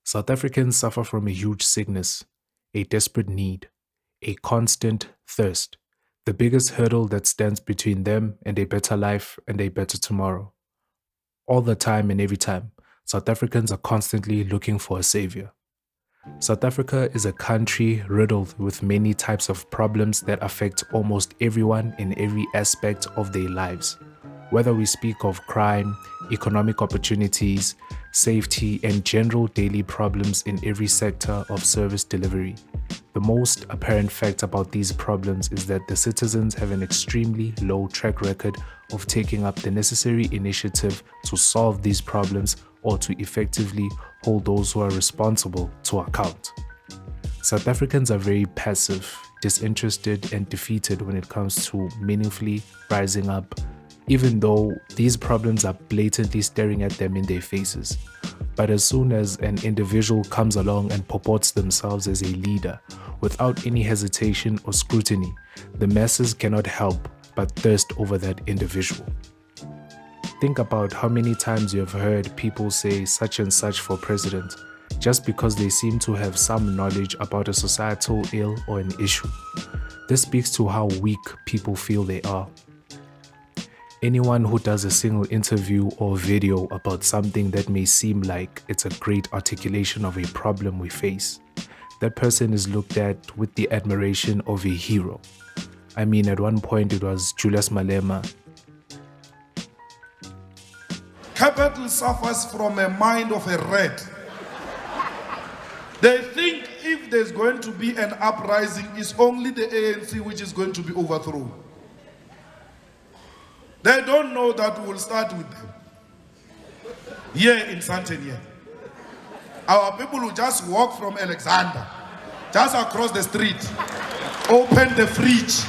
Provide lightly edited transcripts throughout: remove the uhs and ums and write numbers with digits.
South Africans suffer from a huge sickness, a desperate need, a constant thirst, the biggest hurdle that stands between them and a better life and a better tomorrow. All the time and every time, South Africans are constantly looking for a savior. South Africa is a country riddled with many types of problems that affect almost everyone in every aspect of their lives. Whether we speak of crime, economic opportunities, safety, and general daily problems in every sector of service delivery, the most apparent fact about these problems is that the citizens have an extremely low track record of taking up the necessary initiative to solve these problems or to effectively hold those who are responsible to account. South Africans are very passive, disinterested, and defeated when it comes to meaningfully rising up, even though these problems are blatantly staring at them in their faces. But as soon as an individual comes along and purports themselves as a leader, without any hesitation or scrutiny, the masses cannot help but thirst over that individual. Think about how many times you have heard people say such and such for president, just because they seem to have some knowledge about a societal ill or an issue. This speaks to how weak people feel they are. Anyone who does a single interview or video about something that may seem like it's a great articulation of a problem we face, that person is looked at with the admiration of a hero. I mean, at one point it was Julius Malema. Capital suffers from a mind of a rat. They think if there's going to be an uprising, it's only the ANC which is going to be overthrown. They don't know that we will start with them. Here in Santenia, our people will just walk from Alexander, just across the street, open the fridge,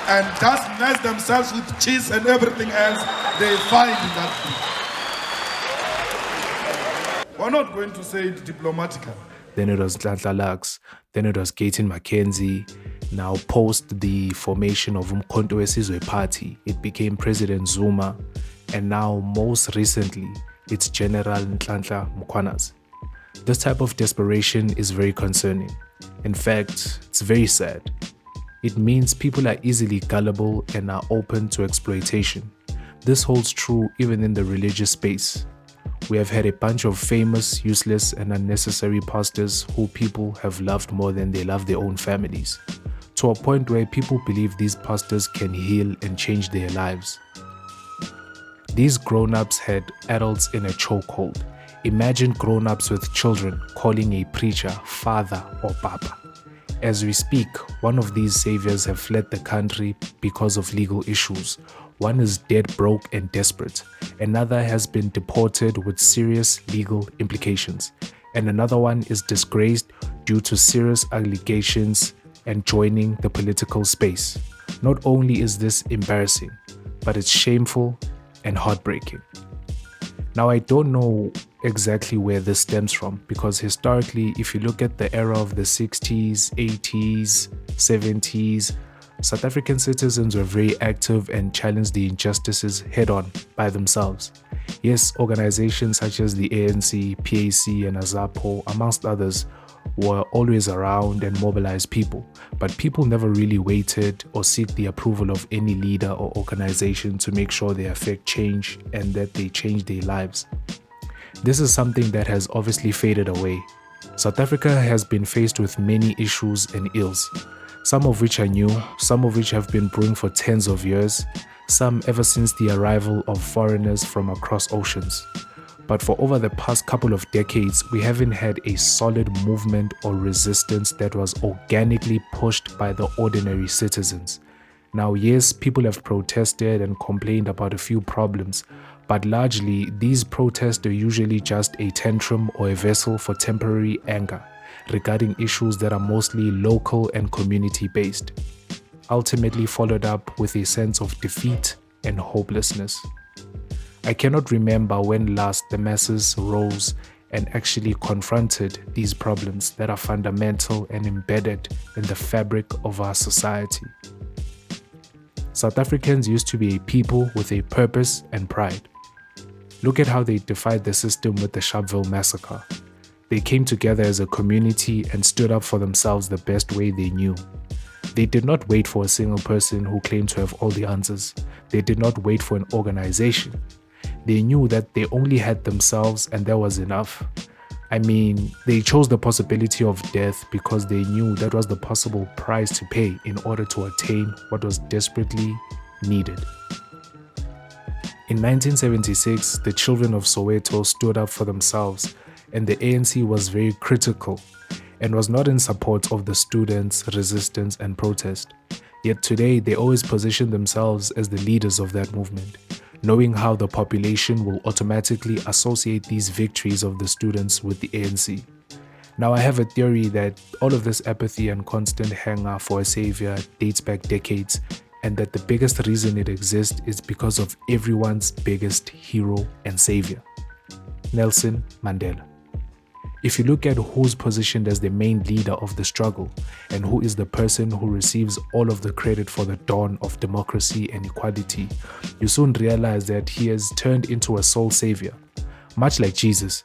and just mess themselves with cheese and everything else they find in that fridge. We're not going to say it diplomatically. Then it was Nhlanhla Lux, then it was Gayton Mackenzie. Now post the formation of Umkhonto weSizwe Party, it became President Zuma, and now most recently, it's General Nhlanhla Mkhwanazi. This type of desperation is very concerning. In fact, it's very sad. It means people are easily gullible and are open to exploitation. This holds true even in the religious space. We have had a bunch of famous, useless, and unnecessary pastors who people have loved more than they love their own families, to a point where people believe these pastors can heal and change their lives. These grown-ups had adults in a chokehold. Imagine grown-ups with children calling a preacher father or papa. As we speak, one of these saviors have fled the country because of legal issues. One is dead broke and desperate. Another has been deported with serious legal implications. And another one is disgraced due to serious allegations and joining the political space. Not only is this embarrassing, but it's shameful and heartbreaking. Now, I don't know exactly where this stems from, because historically, if you look at the era of the 60s, 80s, 70s, South African citizens were very active and challenged the injustices head-on by themselves. Yes, organizations such as the ANC, PAC, and AZAPO, amongst others, were always around and mobilized people, but people never really waited or seek the approval of any leader or organization to make sure they affect change and that they change their lives. This is something that has obviously faded away. South Africa has been faced with many issues and ills, some of which are new, some of which have been brewing for tens of years, some ever since the arrival of foreigners from across oceans. But for over the past couple of decades, we haven't had a solid movement or resistance that was organically pushed by the ordinary citizens. Now, yes, people have protested and complained about a few problems, but largely these protests are usually just a tantrum or a vessel for temporary anger regarding issues that are mostly local and community-based, ultimately followed up with a sense of defeat and hopelessness. I cannot remember when last the masses rose and actually confronted these problems that are fundamental and embedded in the fabric of our society. South Africans used to be a people with a purpose and pride. Look at how they defied the system with the Sharpeville massacre. They came together as a community and stood up for themselves the best way they knew. They did not wait for a single person who claimed to have all the answers. They did not wait for an organization. They knew that they only had themselves and that was enough. I mean, they chose the possibility of death because they knew that was the possible price to pay in order to attain what was desperately needed. In 1976, the children of Soweto stood up for themselves, and the ANC was very critical and was not in support of the students' resistance and protest. Yet today, they always position themselves as the leaders of that movement, knowing how the population will automatically associate these victories of the students with the ANC. Now, I have a theory that all of this apathy and constant hunger for a savior dates back decades, and that the biggest reason it exists is because of everyone's biggest hero and savior, Nelson Mandela. If you look at who's positioned as the main leader of the struggle and who is the person who receives all of the credit for the dawn of democracy and equality, you soon realize that he has turned into a soul savior. Much like Jesus,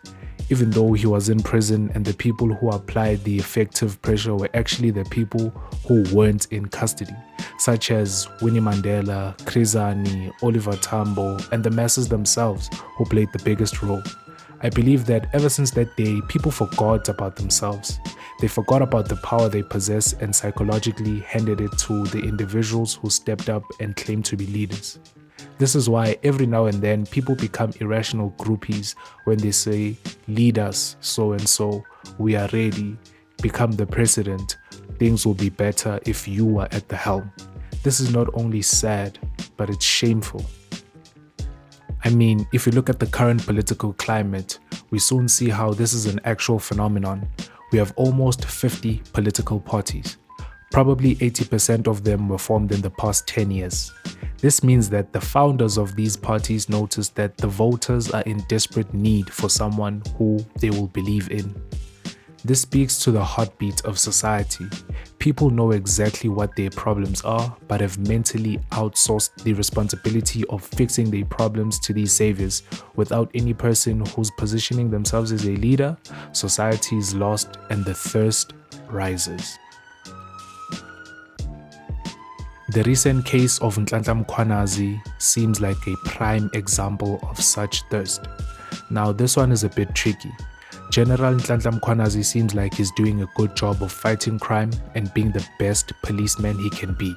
even though he was in prison and the people who applied the effective pressure were actually the people who weren't in custody, such as Winnie Mandela, Chris Hani, Oliver Tambo, and the masses themselves who played the biggest role. I believe that ever since that day, people forgot about themselves. They forgot about the power they possess and psychologically handed it to the individuals who stepped up and claimed to be leaders. This is why every now and then people become irrational groupies when they say, lead us, so and so, we are ready, become the president, things will be better if you are at the helm. This is not only sad, but it's shameful. I mean, if you look at the current political climate, we soon see how this is an actual phenomenon. We have almost 50 political parties. Probably 80% of them were formed in the past 10 years. This means that the founders of these parties noticed that the voters are in desperate need for someone who they will believe in. This speaks to the heartbeat of society. People know exactly what their problems are, but have mentally outsourced the responsibility of fixing their problems to these saviors. Without any person who's positioning themselves as a leader, society is lost and the thirst rises. The recent case of Nhlanhla Mkhwanazi seems like a prime example of such thirst. Now, this one is a bit tricky. General Nhlanhla Mkhwanazi seems like he's doing a good job of fighting crime and being the best policeman he can be.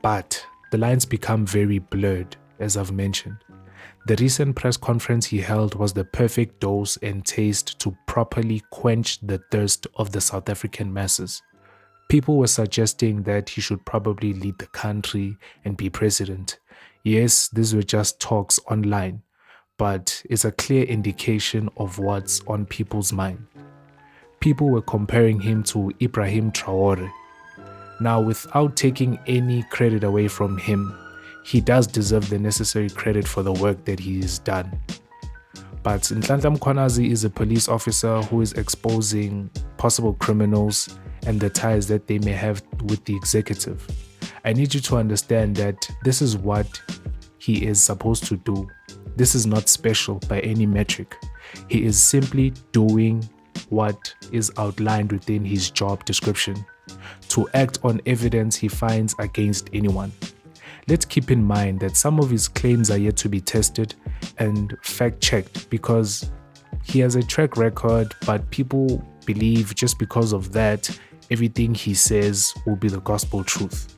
But the lines become very blurred, as I've mentioned. The recent press conference he held was the perfect dose and taste to properly quench the thirst of the South African masses. People were suggesting that he should probably lead the country and be president. Yes, these were just talks online, but it's a clear indication of what's on people's mind. People were comparing him to Ibrahim Traore. Now, without taking any credit away from him, he does deserve the necessary credit for the work that he has done. But Nhlanhla Mkhwanazi is a police officer who is exposing possible criminals and the ties that they may have with the executive. I need you to understand that this is what he is supposed to do. This is not special by any metric. He is simply doing what is outlined within his job description, to act on evidence he finds against anyone. Let's keep in mind that some of his claims are yet to be tested and fact-checked because he has a track record, but people believe just because of that, everything he says will be the gospel truth.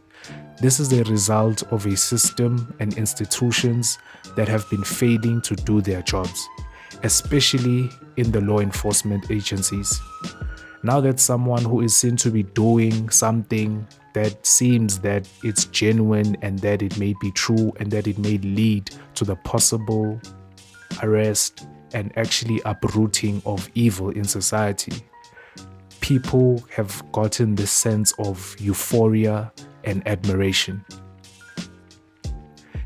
This is the result of a system and institutions that have been failing to do their jobs, especially in the law enforcement agencies. Now that someone who is seen to be doing something that seems that it's genuine and that it may be true and that it may lead to the possible arrest and actually uprooting of evil in society, people have gotten this sense of euphoria and admiration.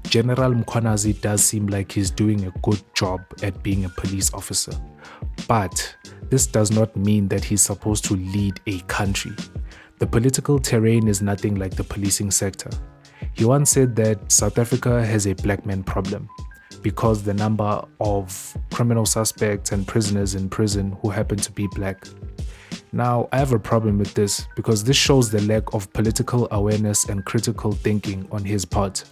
General Mkhwanazi does seem like he's doing a good job at being a police officer, but this does not mean that he's supposed to lead a country. The political terrain is nothing like the policing sector. He once said that South Africa has a black man problem. because the number of criminal suspects and prisoners in prison who happen to be black. Now, I have a problem with this because this shows the lack of political awareness and critical thinking on his part.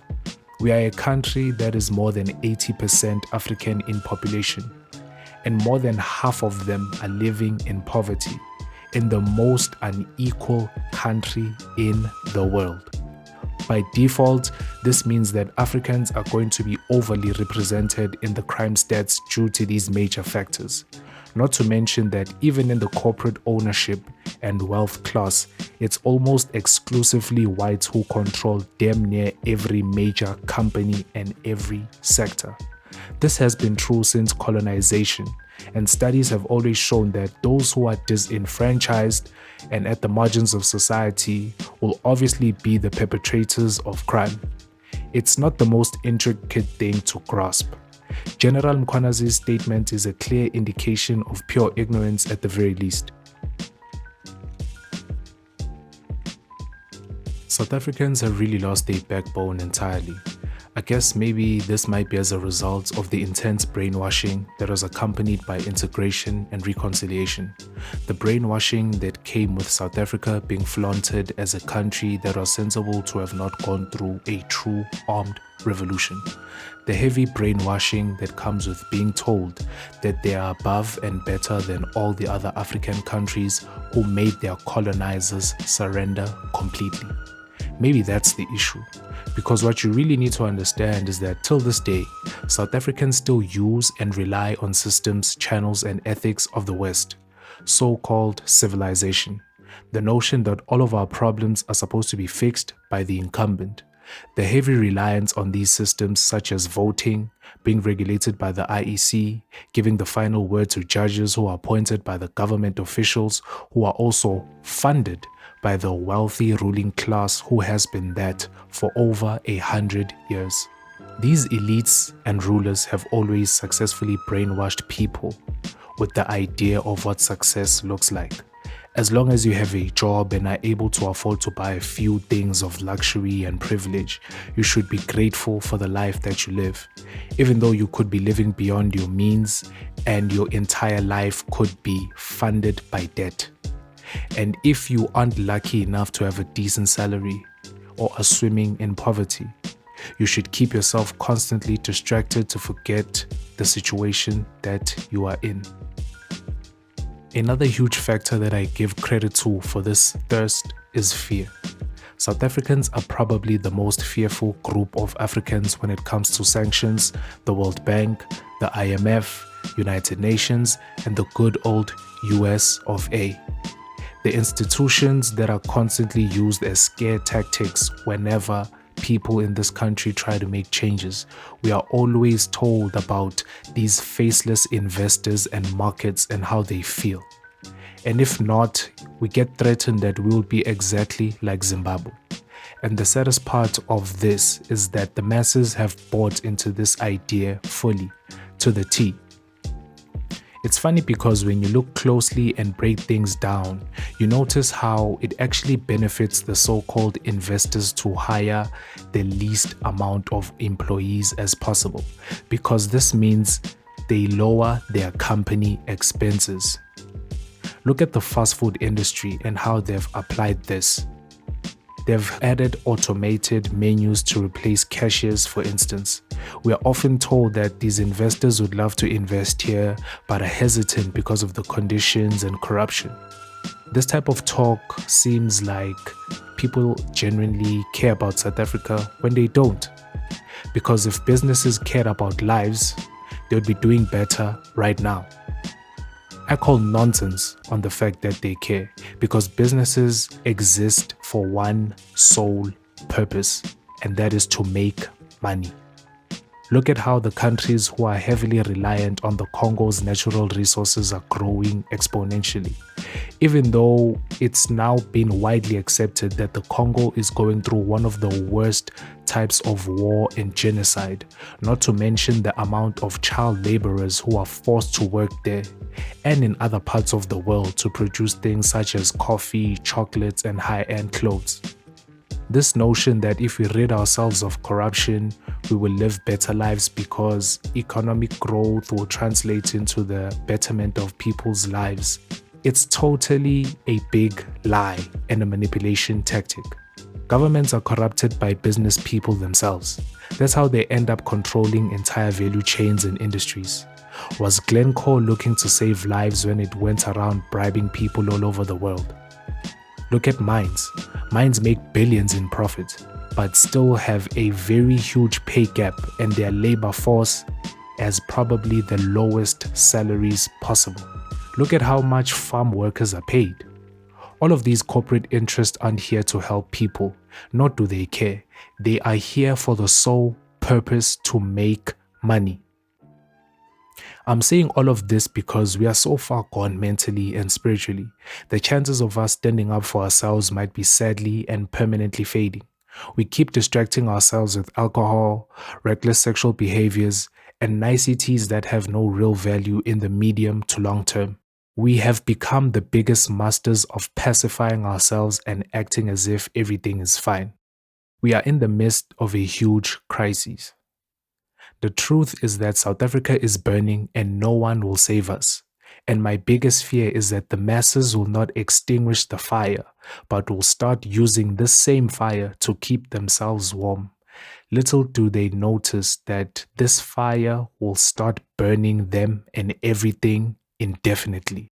We are a country that is more than 80% African in population, and more than half of them are living in poverty in the most unequal country in the world. By default, this means that Africans are going to be overly represented in the crime stats due to these major factors. Not to mention that even in the corporate ownership and wealth class, it's almost exclusively whites who control damn near every major company and every sector. This has been true since colonization, and studies have always shown that those who are disenfranchised and at the margins of society will obviously be the perpetrators of crime. It's not the most intricate thing to grasp. General Mkwanazi's statement is a clear indication of pure ignorance at the very least. South Africans have really lost their backbone entirely. I guess maybe this might be as a result of the intense brainwashing that was accompanied by integration and reconciliation. The brainwashing that came with South Africa being flaunted as a country that was sensible to have not gone through a true armed revolution. The heavy brainwashing that comes with being told that they are above and better than all the other African countries who made their colonizers surrender completely. Maybe that's the issue. Because what you really need to understand is that till this day, South Africans still use and rely on systems, channels, and ethics of the West, so-called civilization. The notion that all of our problems are supposed to be fixed by the incumbent. The heavy reliance on these systems such as voting, being regulated by the IEC, giving the final word to judges who are appointed by the government officials who are also funded by the wealthy ruling class who has been that for over 100 years. These elites and rulers have always successfully brainwashed people with the idea of what success looks like. As long as you have a job and are able to afford to buy a few things of luxury and privilege, you should be grateful for the life that you live, even though you could be living beyond your means and your entire life could be funded by debt. And if you aren't lucky enough to have a decent salary or are swimming in poverty, you should keep yourself constantly distracted to forget the situation that you are in. Another huge factor that I give credit to for this thirst is fear. South Africans are probably the most fearful group of Africans when it comes to sanctions, the World Bank, the IMF, United Nations, and the good old US of A. The institutions that are constantly used as scare tactics whenever people in this country try to make changes. We are always told about these faceless investors and markets and how they feel. And if not, we get threatened that we will be exactly like Zimbabwe. And the saddest part of this is that the masses have bought into this idea fully, to the T. It's funny because when you look closely and break things down, you notice how it actually benefits the so-called investors to hire the least amount of employees as possible, because this means they lower their company expenses. Look at the fast food industry and how they've applied this. They've added automated menus to replace cashiers, for instance. We are often told that these investors would love to invest here, but are hesitant because of the conditions and corruption. This type of talk seems like people genuinely care about South Africa when they don't. Because if businesses cared about lives, they would be doing better right now. I call nonsense on the fact that they care, because businesses exist for one sole purpose, and that is to make money. Look at how the countries who are heavily reliant on the Congo's natural resources are growing exponentially. Even though it's now been widely accepted that the Congo is going through one of the worst types of war and genocide, not to mention the amount of child laborers who are forced to work there and in other parts of the world to produce things such as coffee, chocolates, and high-end clothes. This notion that if we rid ourselves of corruption, we will live better lives because economic growth will translate into the betterment of people's lives, it's totally a big lie and a manipulation tactic. Governments are corrupted by business people themselves. That's how they end up controlling entire value chains and industries. Was Glencore looking to save lives when it went around bribing people all over the world? Look at mines. Mines make billions in profit, but still have a very huge pay gap and their labor force as probably the lowest salaries possible. Look at how much farm workers are paid. All of these corporate interests aren't here to help people, nor do they care. They are here for the sole purpose to make money. I'm saying all of this because we are so far gone mentally and spiritually. The chances of us standing up for ourselves might be sadly and permanently fading. We keep distracting ourselves with alcohol, reckless sexual behaviors, and niceties that have no real value in the medium to long term. We have become the biggest masters of pacifying ourselves and acting as if everything is fine. We are in the midst of a huge crisis. The truth is that South Africa is burning and no one will save us. And my biggest fear is that the masses will not extinguish the fire, but will start using this same fire to keep themselves warm. Little do they notice that this fire will start burning them and everything indefinitely.